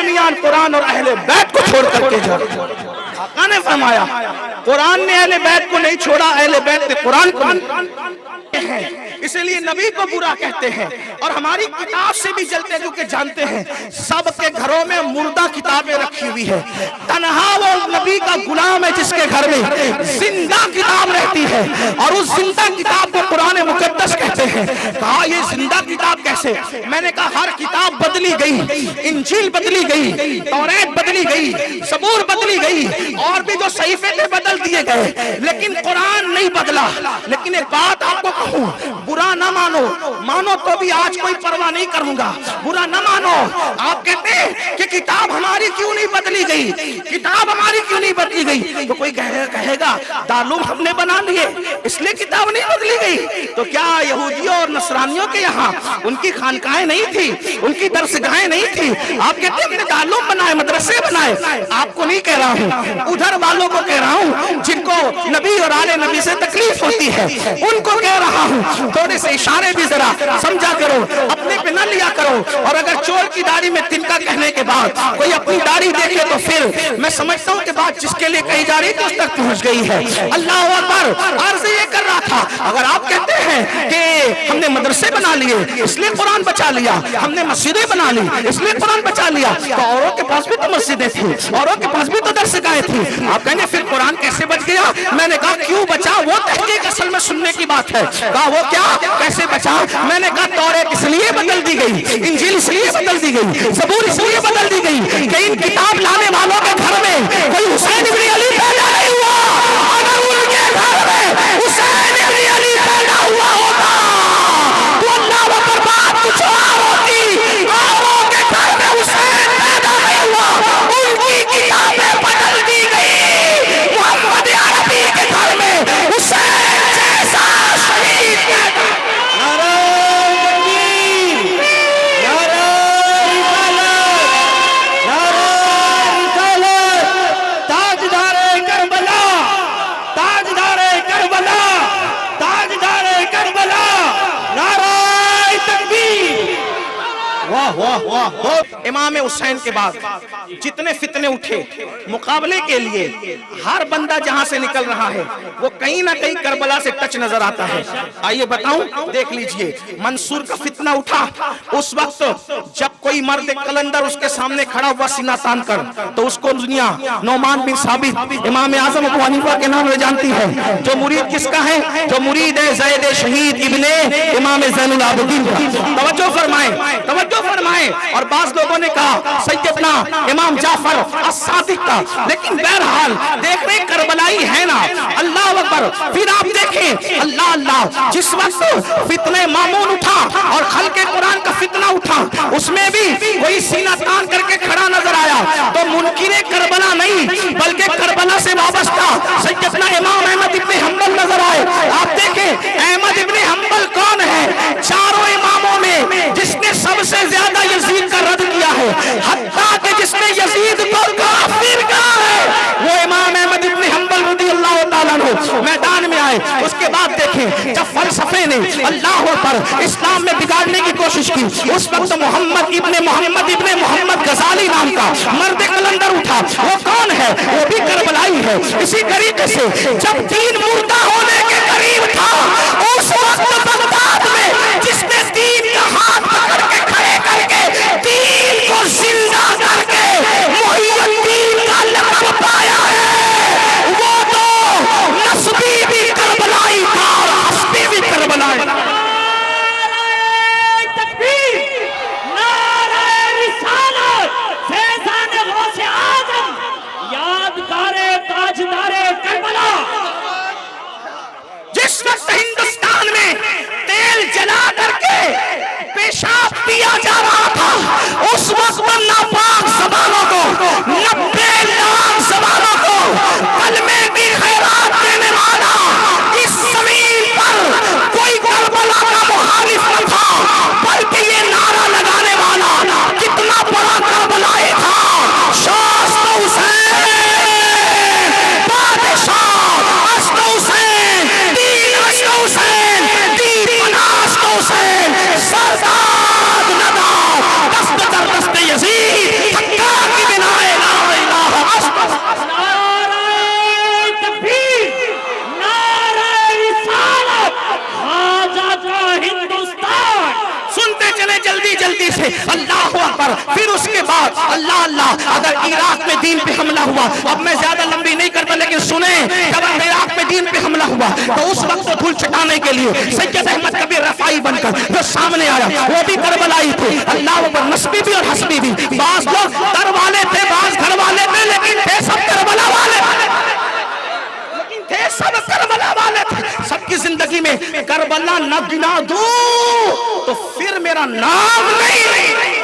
درمیان قرآن اور اہل بیت کو چھوڑ کر کے جا۔ آقا نے فرمایا قرآن نے اہل بیت کو نہیں چھوڑا، اہل بیت نے قرآن کو ہے، اس لیے نبی کو برا کہتے ہیں اور ہماری کتاب سے بھی جلتے کیونکہ جانتے ہیں سب کے گھروں میں مردہ کتابیں رکھی ہوئی ہے، تنہا وہ نبی کا غلام ہے جس کے گھر میں زندہ کتاب رہتی ہے اور اس زندہ کتاب کو قرآن مقدس کہتے ہیں۔ کہا یہ زندہ کتاب کیسے؟ میں نے کہا ہر کتاب بدلی گئی، انجیل بدلی گئی، توریت بدلی گئی، زبور بدلی گئی اور بھی جو صحیفے تھے بدل دیے گئے، لیکن قرآن نہیں بدلا۔ لیکن ایک بات آپ کو برا نہ مانو، مانو تو بھی آج کوئی پرواہ نہیں کروں گا، برا نہ مانو۔ آپ کہتے ہیں کہ کتاب ہماری کیوں نہیں بدلی گئی، کتاب ہماری کیوں نہیں بدلی گئی، تو کوئی کہے گا دارالعلوم ہم نے بنا لیے اس لیے کتاب نہیں بدلی گئی۔ تو کیا یہودیوں اور نصرانیوں کے یہاں ان کی خانقاہیں نہیں تھی، ان کی درسگاہیں نہیں تھی؟ آپ کہتے ہیں کہ دارالعلوم بنائے، مدرسے بنائے۔ آپ کو نہیں کہہ رہا ہوں، ادھر والوں کو کہہ رہا ہوں جن کو نبی اور آل نبی سے تکلیف ہوتی ہے، ان کو کہہ رہا ہوں تھوڑے سے اشارے بھی ذرا سمجھا کرو، اپنے پہ نہ لیا کرو۔ اور اگر چور کی داڑھی میں تنکا کہنے کے بعد کوئی اپنی داڑھی دیکھے تو پھر میں سمجھتا ہوں کہ بات جس کے لیے کہی جا رہی تھی اس تک پہنچ گئی ہے۔ اللہ اکبر۔ عرض یہ کر رہا تھا اگر آپ کہتے ہیں کہ ہم نے مدرسے بنا لیے اس لیے قرآن بچا لیا، ہم نے مسجدیں بنا لی اس لیے قرآن بچا لیا، تو اوروں کے پاس بھی تو مسجدیں تھیں، اوروں کے پاس بھی تو درسگاہیں تھیں۔ آپ کہیں گے پھر قرآن کیسے بچ گیا؟ میں نے کہا کیوں بچا وہ تحقیق اصل میں سننے کی بات ہے۔ کہا وہ کیا کیسے بچا؟ میں نے کہا توریت اس لیے بدل دی گئی، انجیل اس لیے بدل دی گئی، زبور اس لیے بدل دی گئی کہ ان کتاب لانے والوں کے گھر میں کوئی حسین ابن علی پیدا نہیں ہوا۔ اگر ان کے گھر میں حسین ابن علی پیدا ہوا ہوتا تو اللہ اکبر بات کچھ اور ہوتی۔ اوروں کے گھر میں حسین پیدا نہیں ہوا، ان کی کتابیں بدل دی گئی۔ محمد عربی کے گھر میں حسین جیسا شہید پیدا۔ امام حسین کے بعد جتنے فتنے اٹھے مقابلے کے لیے ہر بندہ جہاں سے نکل رہا ہے وہ کہیں نہ کہیں کربلا سے ٹچ نظر آتا ہے۔ آئیے بتاؤں، دیکھ لیجئے منصور کا فتنہ اٹھا اس وقت جب کوئی مرد قلندر اس کے سامنے کھڑا ہوا سینہ تان کر تو اس کو دنیا نعمان بن ثابت امام اعظم ابو حنیفہ کے نام میں جانتی ہے۔ جو مرید کس کا ہے؟ جو مرید ہے زید شہید ابن امام زین العابدین کا۔ توجہ فرمائیں، توجہ فرمائیں۔ اور بعض لوگوں نے کہا سیدنا امام جعفر الصادق کا، لیکن بہرحال دیکھ رہے کربلائی ہے نا۔ اللہ اکبر۔ پھر آپ دیکھیں اللہ اللہ جس وقت فتنہ مامون اٹھا اور خلق قرآن کا فتنہ اٹھا اس میں بھی کوئی سینہ تان کر کے کھڑا نظر آیا تو منکر کربلا نہیں بلکہ کربلا سے وابستہ سیدنا امام احمد ابن حنبل نظر آئے۔ آپ دیکھیں احمد ابن حنبل کون ہے؟ چاروں اماموں میں جس نے سب سے زیادہ یزید کا رد کیا ہے، حتیٰ کہ جس نے یزید کو کافر کہا ہے وہ امام احمد ابن حنبل رضی اللہ تعالیٰ عنہ میدان میں آئے۔ اس کے بعد دیکھیں جب فلسفے نے اللہ پر اسلام میں بگاڑنے کی کوشش کی اس وقت محمد ابن محمد غزالی نام کا مرد قلندر اٹھا۔ وہ کون ہے؟ وہ بھی کربلائی ہے۔ اسی طریقے سے جب دین مردہ ہونے کے قریب تھا اس وقت بغداد میں جس نے دین کا ہاتھ پکڑ کے کھڑے کر کے دین کو زندہ کر کے محی الدین کا لقب پایا ہے وہ تو نسبی بھی کربلائی تھا اور حسبی بھی کربلائی تھا۔ جس وقت ہندوستان میں تیل جلا کر کے پیشاب پیا جا رہا تھا اس وقت ناپاک زبانوں کو 90 لاکھ زبانوں کو کلمے کی خیرات دینے والا اس زمین پر کوئی کربلا کا مخالف نہ تھا بلکہ یہ نعرہ لگانے والا کتنا بڑا کربلائی تھا۔ شاست حسین بادشاہ اشت حسین دین اشت حسین دین پناشت حسین سرداد ندا دست در دست یزید جلدی سے اللہ اکبر. پھر اس کے بعد اللہ اللہ اگر عراق میں دین پہ حملہ ہوا, اب میں زیادہ لمبی نہیں کرتا لیکن سنیں, جب عراق میں دین پہ حملہ ہوا تو اس وقت تو دھول چٹانے کے لیے سید احمد کبیر رفاعی بن کر جو سامنے آیا وہ بھی کربلائی تھے. اللہ اکبر, نسبی بھی اور حسبی بھی. بعض لوگ در والے تھے, بعض گھر والے تھے, لیکن تھے سب کربلا والے, تھے سب کربلا والے تھے. سب کی زندگی میں کربلا نہ گنا دوں تو پھر میرا نام نہیں.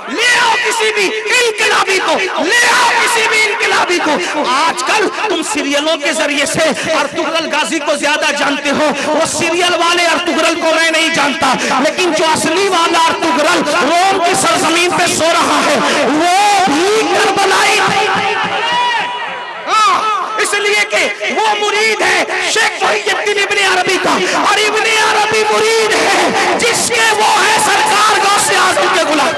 لے آؤ کسی بھی انقلابی کو, لے آؤ کسی بھی انقلابی کو. آج کل تم سیریلوں کے ذریعے سے ارطغرل غازی کو زیادہ جانتے ہو. وہ سیریل والے ارطغرل کو میں نہیں جانتا, لیکن جو اصلی والا ارطغرل روم کی سرزمین پہ سو رہا ہے وہ بھی کربلائی تھا. اس لیے کہ وہ مرید ہے شیخ محی الدین ابن عربی کا, اور ابن عربی مرید ہے جس کے وہ ہے سرکار غوث اعظم کے غلام.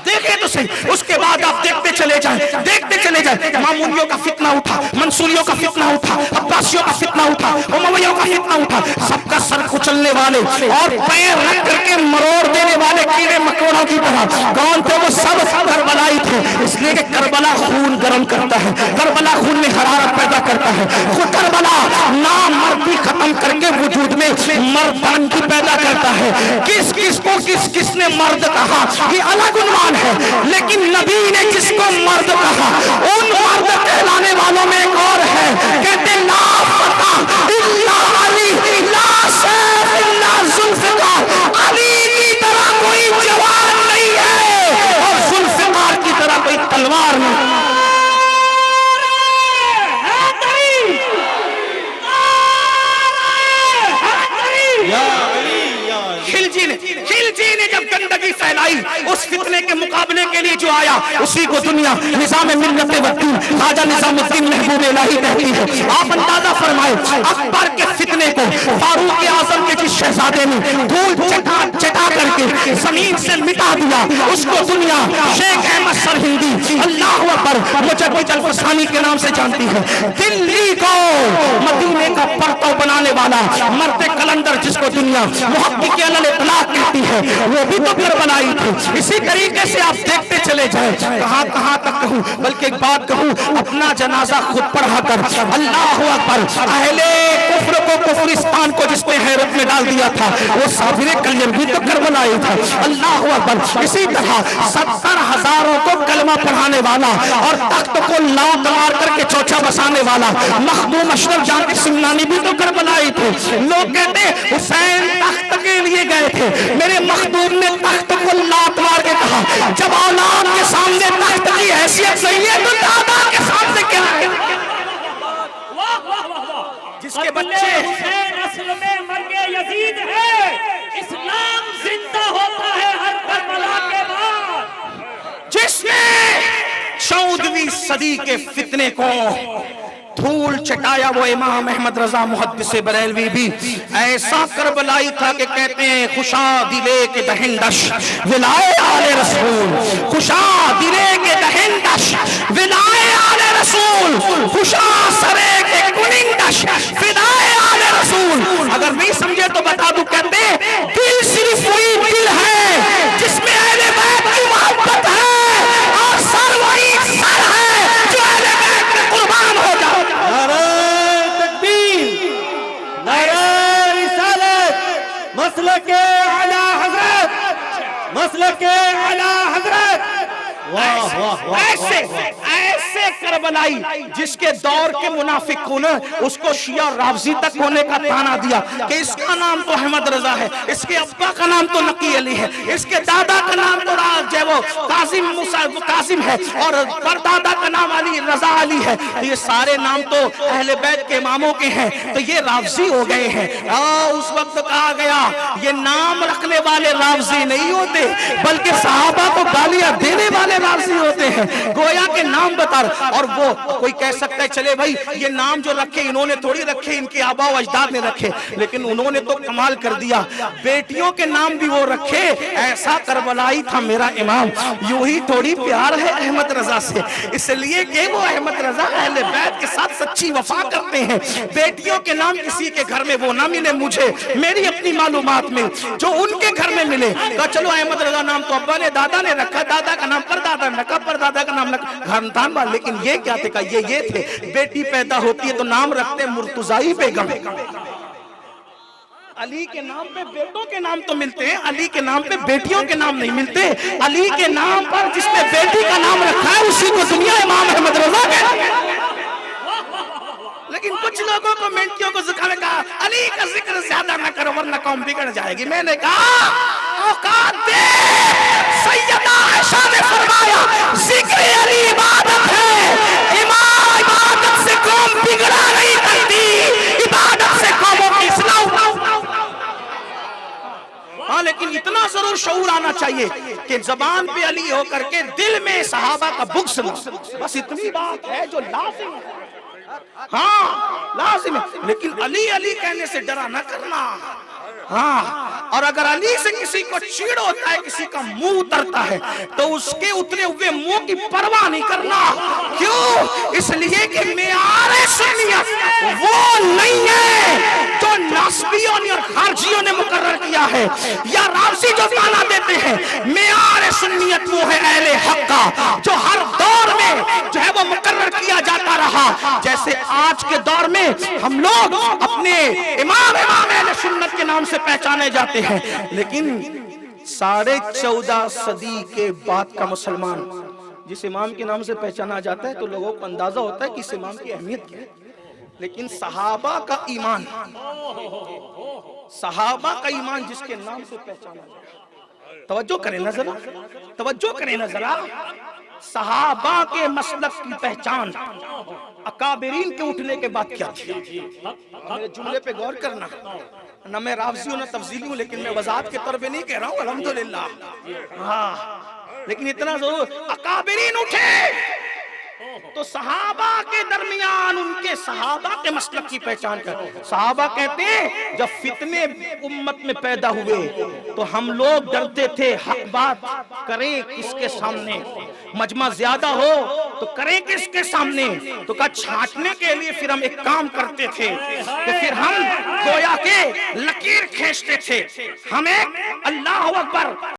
دیکھیں تو صحیح. اس کے بعد آپ دیکھتے چلے جائیں, دیکھتے چلے جائیں. مامونیوں کا فتنہ اٹھا, منصوریوں کا فتنہ اٹھا, عباسیوں کا فتنہ اٹھا, امویوں کا فتنہ اٹھا. سب کا سر کچلنے والے اور پیر رکھ کر کے مروڑ دینے والے کیڑے مکوڑوں کی طرح کون تھے؟ وہ سب کربلائی تھے. اس لیے کہ کربلا خون گرم کرتا ہے, کربلا خون میں حرارت پیدا کرتا ہے. کربلا نامردی ختم کر کے وجود میں مردان کی پیدا کرتا ہے. کس کس کو کس کس نے مرد کہا یہ الگ عنوان ہے, لیکن نبی نے جس کو مرد کہا ان مرد کہلانے والوں میں ایک اور ہے. کہتے لا فتح الا علی, لا سیف الا ذوالفقار. علی کی طرح کوئی جوان نہیں ہے اور ذوالفقار کی طرح کوئی تلوار نہیں. خلجی نے جب گندگی پھیلائی اس فتنے کے مقابلے کے لیے جو آیا اسی کو دنیا نظام ملت وکیل خواجہ نظام الدین محبوب الہی کہتی ہے. آپ اندازہ فرمائے اکبر کے فتنے کو فاروق اعظم کے جس شہزادے نے دھول چٹا کر کے زمین سے مٹا دیا, اس کو دنیا شیخ احمد سرہندی اللہ اکبر مجدد الفسانی کے نام سے جانتی ہے. دلی کو مدینے کا پرتو بنانے والا مرد کلندر جس کو دنیا محقق الاطلاق کہتی ہے وہ بھی تو کربلائی تھے. اسی طریقے سے آپ دیکھتے چلے جائیں. کہاں کہاں تک کہوں, بلکہ ایک بات کہوں, اپنا جنازہ خود پڑھا کر اللہ اکبر اہل کفر کو کفرستان کو جس نے حیرت میں ڈال دیا تھا وہ صابر کلیم بھی تو کربلائی تھا. اللہ اکبر. اسی طرح 70,000 کو کلمہ پڑھانے والا اور تخت کو لات مار کر کے چوچا بسانے والا مخدوم اشرف جان سمنانی بھی تو کربلائی تھے. لوگ کہتے حسین تخت کے لیے گئے تھے, میرے مخدوم نے تخت کو لات مار کے کہا جب اولاد کے سامنے تخت کی حیثیت نہیں ہے تو دادا کے سامنے کیا ہے. جس کے بچے حسین اصل میں مرگ یزید ہے, اسلام زندہ ہوتا ہے ہر کربلا کے بعد. جس نے 14ویں صدی کے فتنے کو دھول چٹایا وہ امام احمد رضا محدث بریلوی بھی ایسا کربلائی تھا کہ کہتے ہیں خوشا دلے کے دہندش ولائے آل رسول, خوشا دلے کے دہندش ولائے آل رسول, خوشا سرے کے کنندش فدائے آل رسول. اگر نہیں سمجھے تو بتا دوں, کہتے ہیں دل صرف وہی دل ہے جس میں اہل بیت کی محبت ہے اور سر وہی سر ہے جو اہل بیت میں قربان ہو جائے. مسلک اعلی حضرت, مسلک اعلی حضرت. ایسے کربلائی جس کے دور کے منافقوں نے اس کو شیعہ رافضی تک ہونے کا تانا دیا کہ اس کا نام تو احمد رضا ہے, اس کے ابا کا نام تو نقی علی ہے, اس کے دادا کا نام تو قاسم ہے اور پردادا کا نام علی رضا علی ہے. یہ سارے نام تو اہل بیت کے اماموں کے ہیں, تو یہ رافضی ہو گئے ہیں. اس وقت کہا گیا یہ نام رکھنے والے رافضی نہیں ہوتے بلکہ صحابہ کو گالیاں دینے والے رافضی ہوتے ہیں. گویا کے نام بتا, اور اور وہ کوئی کہہ سکتا ہے چلے بھائی یہ نام جو رکھے انہوں نے تھوڑی رکھے، ان کے آبا و اجداد نے رکھے، لیکن انہوں نے تو کمال کر دیا، بیٹیوں کے نام بھی وہ رکھے، ایسا کربلائی تھا میرا امام۔ یوں ہی تھوڑی پیار ہے احمد رضا سے، اس لیے کہ وہ احمد رضا اہل بیت کے ساتھ سچی وفا کرتے ہیں۔ بیٹیوں کے نام کسی کے گھر میں وہ نہ ملے مجھے، میری اپنی معلومات میں جو ان کے گھر میں ملے، کہا چلو احمد رضا نام تو ابا نے دادا نے رکھا، دادا کا نام پر دادا نے رکھا، پر دادا کا نام رکھا، خاندان والا، لیکن یہ کیا تھے؟ کہا یہ تھے، بیٹی پیدا ہوتی ہے تو نام رکھتے مرتضی بیگم۔ علی کے نام پہ بیٹوں کے نام تو ملتے ہیں، علی کے نام پہ بیٹیوں کے نام نہیں ملتے۔ علی کے نام پر جس نے بیٹی کا نام رکھا ہے اسی کو دنیا امام احمد رضا کہتے ہیں۔ لیکن کچھ لوگوں کو منٹیوں کو ذکر کہا علی کا ذکر زیادہ نہ کرو ورنہ قوم بگڑ جائے گی۔ میں نے کہا اوقات دے، سیدہ عائشہ نے فرمایا ذکر علی عبادت ہے، امام عبادت سے قوم بگڑا نہیں کرتی، عبادت سے قوموں کی اصلاح۔ ہاں لیکن اتنا ضرور شعور آنا چاہیے کہ زبان پہ علی ہو کر کے دل میں صحابہ کا بغض نہ، بس اتنی بات ہے جو لازم ہے، ہاں لازم ہے، لیکن علی علی کہنے سے ڈرا نہ کرنا۔ ہاں اور اگر علی سے کسی کو چیڑ ہوتا ہے، کسی کا منہ اترتا ہے تو اس کے اترے ہوئے منہ کی پرواہ نہیں کرنا۔ کیوں؟ اس لیے کہ معیار سنیت وہ نہیں ہے جو ناسبیوں نے اور خارجیوں نے مقرر کیا ہے یا رافضی جو تانا دیتے ہیں۔ معیار سنیت وہ ہے اہل حق کا جو ہر دور میں جو ہے وہ مقرر کیا جاتا رہا۔ جیسے آج کے دور میں ہم لوگ اپنے امام اہل سنت کے نام سے پہچانے جاتے ہیں، لیکن 14.5 صدی کے بعد کا مسلمان جس امام کے نام سے پہچانا جاتا ہے تو لوگوں کو اندازہ ہوتا ہے کہ اس امام کی اہمیت کیا ہے، لیکن صحابہ کا ایمان، صحابہ کا ایمان جس کے نام سے پہچانا جاتا ہے، توجہ کریں نا ذرا، توجہ کریں نا ذرا، صحابہ کے مسلک کی پہچان اکابرین کے اٹھنے کے بعد کیا تھی؟ میرے جملے پہ غور کرنا، نہ میں رافضی ہوں نہ تفضیلی ہوں، لیکن میں وضاحت کے طور پہ نہیں کہہ رہا ہوں، الحمدللہ۔ ہاں لیکن اتنا ضرور اکابرین اٹھے تو صحابہ کے درمیان ان کے صحابہ کے مسلک کی پہچان کر، صحابہ کہتے ہیں جب فتنے امت میں پیدا ہوئے تو ہم لوگ ڈرتے تھے حق بات کریں کس کے سامنے، مجمع زیادہ ہو تو کریں کس کے سامنے، تو کہا چھانٹنے کے لیے پھر ہم ایک کام کرتے تھے کہ پھر ہم گویا کے لکیر کھینچتے تھے، ہمیں اللہ اکبر